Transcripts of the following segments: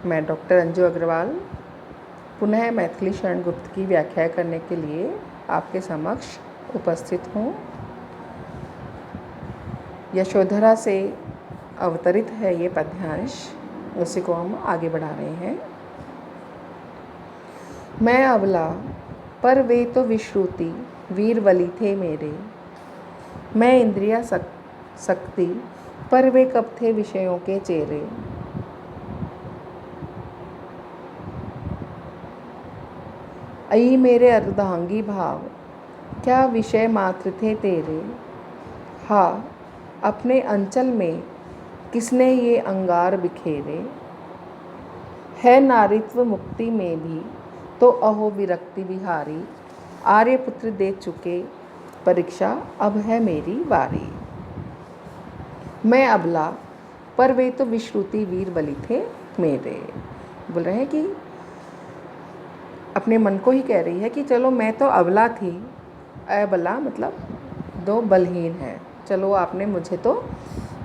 मैं डॉक्टर अंजू अग्रवाल पुनः मैथिली शरण गुप्त की व्याख्या करने के लिए आपके समक्ष उपस्थित हूँ। यशोधरा से अवतरित है ये पद्यांश, उसी को हम आगे बढ़ा रहे हैं। मैं अबला पर वे तो विश्रुति वीरवली थे मेरे, मैं इंद्रिया शक्ति पर वे कब थे विषयों के चेरे। अई मेरे अर्धांगी भाव क्या विषय मात्र थे तेरे, हाँ अपने अंचल में किसने ये अंगार बिखेरे। है नारीत्व मुक्ति में भी तो अहो विरक्ति विहारी, आर्यपुत्र दे चुके परीक्षा अब है मेरी बारी। मैं अबला पर वे तो विश्रुति वीर बलि थे मेरे। बोल रहे हैं कि अपने मन को ही कह रही है कि चलो मैं तो अबला थी, अबला मतलब दो बलहीन है, चलो आपने मुझे तो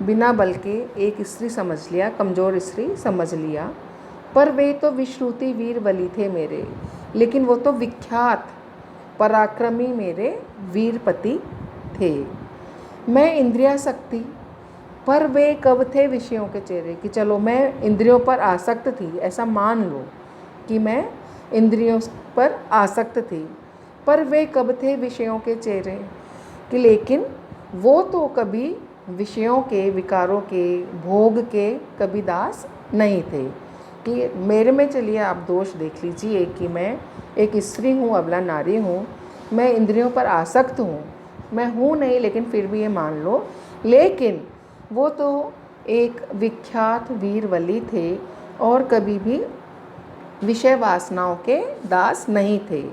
बिना बल के एक स्त्री समझ लिया, कमज़ोर स्त्री समझ लिया। पर वे तो विश्रुति वीर बलि थे मेरे, लेकिन वो तो विख्यात पराक्रमी मेरे वीरपति थे। मैं इंद्रिया शक्ति पर वे कब थे विषयों के चेहरे, कि चलो मैं इंद्रियों पर आसक्त थी, ऐसा मान लो कि मैं इंद्रियों पर आसक्त थी, पर वे कब थे विषयों के चेहरे, कि लेकिन वो तो कभी विषयों के, विकारों के, भोग के कभी दास नहीं थे। कि मेरे में चलिए आप दोष देख लीजिए कि मैं एक स्त्री हूँ, अबला नारी हूँ, मैं इंद्रियों पर आसक्त हूँ, मैं हूँ नहीं लेकिन फिर भी ये मान लो, लेकिन वो तो एक विख्यात वीरवली थे और कभी भी विषय वासनाओं के दास नहीं थे।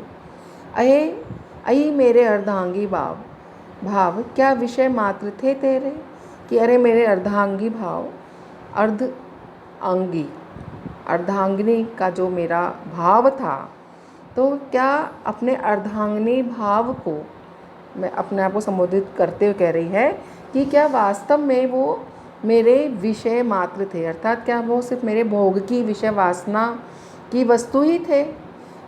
अये मेरे अर्धांगी भाव क्या विषय मात्र थे तेरे, कि अरे मेरे अर्धांगी भाव, अर्धांगिनी का जो मेरा भाव था, तो क्या अपने अर्धांगिनी भाव को मैं अपने आप को संबोधित करते हुए कह रही है कि क्या वास्तव में वो मेरे विषय मात्र थे, अर्थात क्या वो सिर्फ मेरे भोग की, विषय वासना की वस्तु ही थे,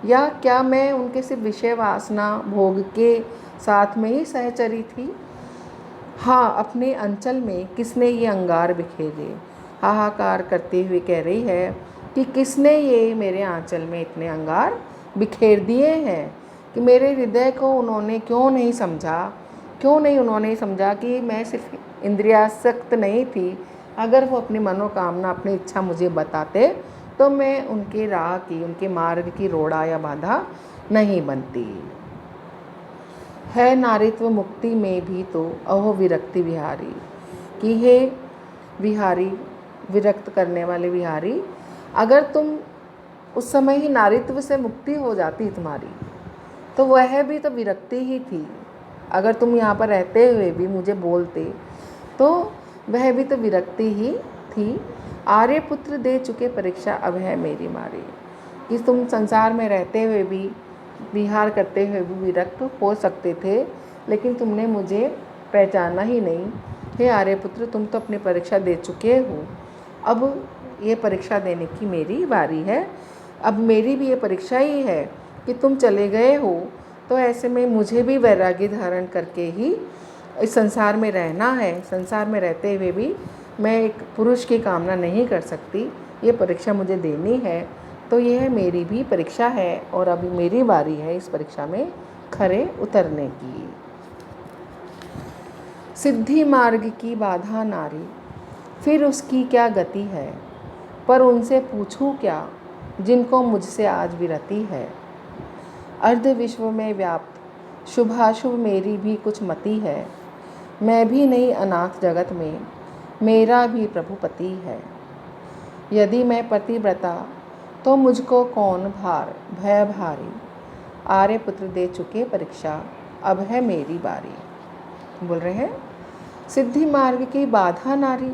या क्या मैं उनके सिर्फ विषय वासना भोग के साथ में ही सहचरी थी। हाँ अपने अंचल में किसने ये अंगार बिखेरे, हाहाकार करते हुए कह रही है कि किसने ये मेरे आंचल में इतने अंगार बिखेर दिए हैं, कि मेरे हृदय को उन्होंने क्यों नहीं समझा कि मैं सिर्फ इंद्रियासक्त नहीं थी। अगर वो अपनी मनोकामना, अपनी इच्छा मुझे बताते तो मैं उनके राह की, उनके मार्ग की रोड़ा या बाधा नहीं बनती। है नारीत्व मुक्ति में भी तो अहो विरक्ति विहारी, कि हे विहारी, विरक्त करने वाले विहारी, अगर तुम उस समय ही नारीत्व से मुक्ति हो जाती तुम्हारी, तो वह भी तो विरक्ति ही थी। अगर तुम यहाँ पर रहते हुए भी मुझे बोलते तो वह भी तो विरक्ति ही थी। आर्यपुत्र दे चुके परीक्षा अब है मेरी मारी, कि तुम संसार में रहते हुए भी, विहार करते हुए भी विरक्त हो सकते थे, लेकिन तुमने मुझे पहचाना ही नहीं। हे आर्यपुत्र, तुम तो अपनी परीक्षा दे चुके हो, अब ये परीक्षा देने की मेरी बारी है। अब मेरी भी ये परीक्षा ही है कि तुम चले गए हो, तो ऐसे में मुझे भी वैराग्य धारण करके ही इस संसार में रहना है। संसार में रहते हुए भी मैं एक पुरुष की कामना नहीं कर सकती, ये परीक्षा मुझे देनी है, तो यह मेरी भी परीक्षा है और अभी मेरी बारी है इस परीक्षा में खरे उतरने की। सिद्धि मार्ग की बाधा नारी, फिर उसकी क्या गति है, पर उनसे पूछूं क्या जिनको मुझसे आज विरति है। अर्ध विश्व में व्याप्त शुभाशुभ मेरी भी कुछ मति है, मैं भी नहीं अनाथ जगत में, मेरा भी प्रभुपति है। यदि मैं पतिव्रता तो मुझको कौन भय भारी, आर्यपुत्र दे चुके परीक्षा अब है मेरी बारी। बोल रहे हैं सिद्धि मार्ग की बाधा नारी,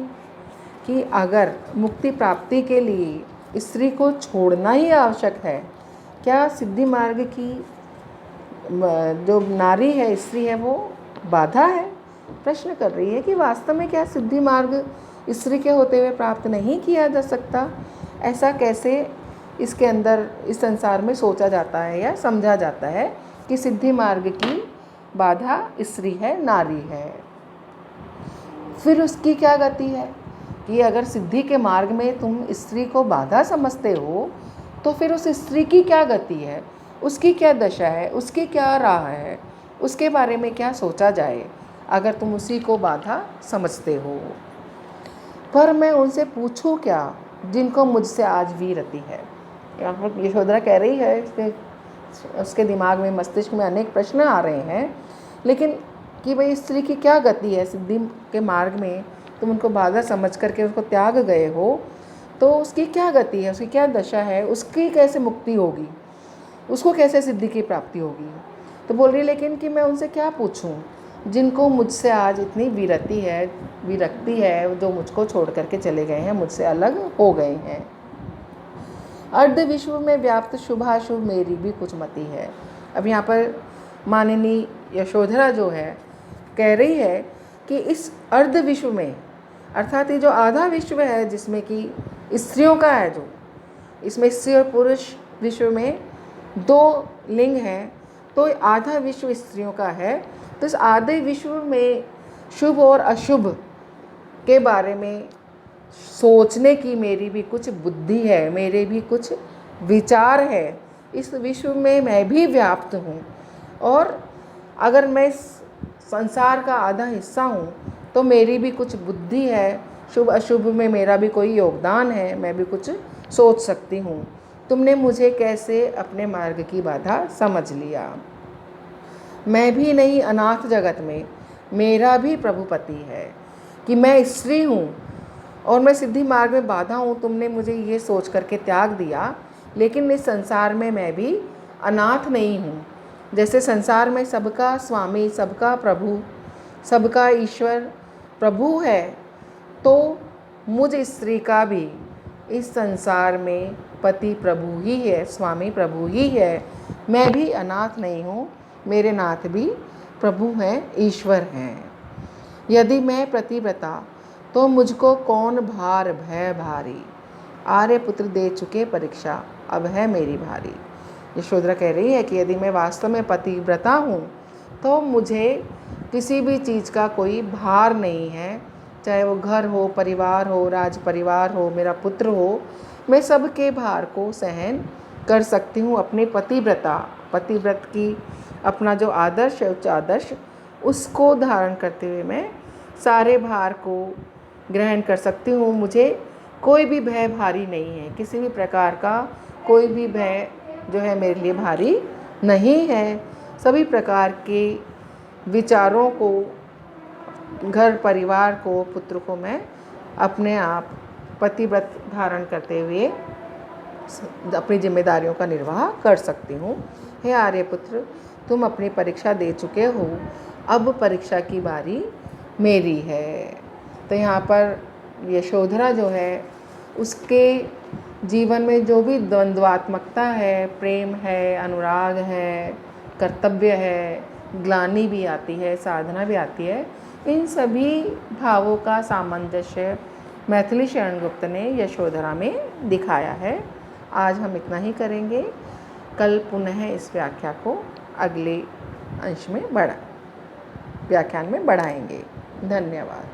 कि अगर मुक्ति प्राप्ति के लिए स्त्री को छोड़ना ही आवश्यक है, क्या सिद्धि मार्ग की जो नारी है, स्त्री है, वो बाधा है। प्रश्न कर रही है कि वास्तव में क्या सिद्धि मार्ग स्त्री के होते हुए प्राप्त नहीं किया जा सकता, ऐसा कैसे इसके अंदर इस संसार में सोचा जाता है या समझा जाता है कि सिद्धि मार्ग की बाधा स्त्री है, नारी है। फिर उसकी क्या गति है कि अगर सिद्धि के मार्ग में तुम स्त्री को बाधा समझते हो तो फिर उस स्त्री की क्या गति है, उसकी क्या दशा है, उसकी क्या राह है, उसके बारे में क्या सोचा जाए अगर तुम उसी को बाधा समझते हो। पर मैं उनसे पूछूं क्या जिनको मुझसे आज वीरति है। यहाँ पर यशोधरा कह रही है, उसके दिमाग में, मस्तिष्क में अनेक प्रश्न आ रहे हैं, लेकिन कि भाई स्त्री की क्या गति है, सिद्धि के मार्ग में तुम उनको बाधा समझ करके उसको त्याग गए हो तो उसकी क्या गति है, उसकी क्या दशा है, उसकी कैसे मुक्ति होगी, उसको कैसे सिद्धि की प्राप्ति होगी। तो बोल रही लेकिन कि मैं उनसे क्या पूछूं जिनको मुझसे आज इतनी विरक्ति है, जो मुझको छोड़ करके चले गए हैं, मुझसे अलग हो गए हैं। अर्ध विश्व में व्याप्त शुभाशुभ मेरी भी कुछ मति है। अब यहाँ पर माननीय यशोधरा जो है कह रही है कि इस अर्ध विश्व में, अर्थात ये जो आधा विश्व है जिसमें कि स्त्रियों का है, जो इसमें स्त्री और पुरुष विश्व में दो लिंग हैं, तो आधा विश्व स्त्रियों का है। तो इस आधे विश्व में शुभ और अशुभ के बारे में सोचने की मेरी भी कुछ बुद्धि है, मेरे भी कुछ विचार है। इस विश्व में मैं भी व्याप्त हूँ और अगर मैं संसार का आधा हिस्सा हूँ तो मेरी भी कुछ बुद्धि है, शुभ अशुभ में मेरा भी कोई योगदान है, मैं भी कुछ सोच सकती हूँ। तुमने मुझे कैसे अपने मार्ग की बाधा समझ लिया। मैं भी नहीं अनाथ जगत में मेरा भी प्रभुपति है कि मैं स्त्री हूँ और मैं सिद्धि मार्ग में बाधा हूँ। तुमने मुझे ये सोच करके त्याग दिया, लेकिन इस संसार में मैं भी अनाथ नहीं हूँ। जैसे संसार में सबका स्वामी, सबका प्रभु, सबका ईश्वर प्रभु है, तो मुझ स्त्री का भी इस संसार में पति प्रभु ही है, स्वामी प्रभु ही है। मैं भी अनाथ नहीं हूँ, मेरे नाथ भी प्रभु हैं, ईश्वर हैं। यदि मैं प्रतिव्रता तो मुझको कौन भार भय भारी। आर्य पुत्र दे चुके परीक्षा, अब है मेरी भारी। यशोधरा कह रही है कि यदि मैं वास्तव में पतिव्रता हूँ तो मुझे किसी भी चीज़ का कोई भार नहीं है, चाहे वो घर हो, परिवार हो, राज परिवार हो, मेरा पुत्र हो, मैं सबके भार को सहन कर सकती हूँ। अपनी पतिव्रत की अपना जो आदर्श है, उच्च आदर्श, उसको धारण करते हुए मैं सारे भार को ग्रहण कर सकती हूँ। मुझे कोई भी भय भारी नहीं है, किसी भी प्रकार का कोई भी भय जो है मेरे लिए भारी नहीं है। सभी प्रकार के विचारों को, घर परिवार को, पुत्र को मैं अपने आप पतिव्रत धारण करते हुए अपनी जिम्मेदारियों का निर्वाह कर सकती हूँ। हे आर्यपुत्र, तुम अपनी परीक्षा दे चुके हो, अब परीक्षा की बारी मेरी है। तो यहाँ पर यशोधरा जो है, उसके जीवन में जो भी द्वंद्वात्मकता है, प्रेम है, अनुराग है, कर्तव्य है, ग्लानि भी आती है, साधना भी आती है, इन सभी भावों का सामंजस्य मैथिली शरण गुप्त ने यशोधरा में दिखाया है। आज हम इतना ही करेंगे। कल पुनः इस व्याख्या को अगले अंश में व्याख्यान में बढ़ाएंगे। धन्यवाद।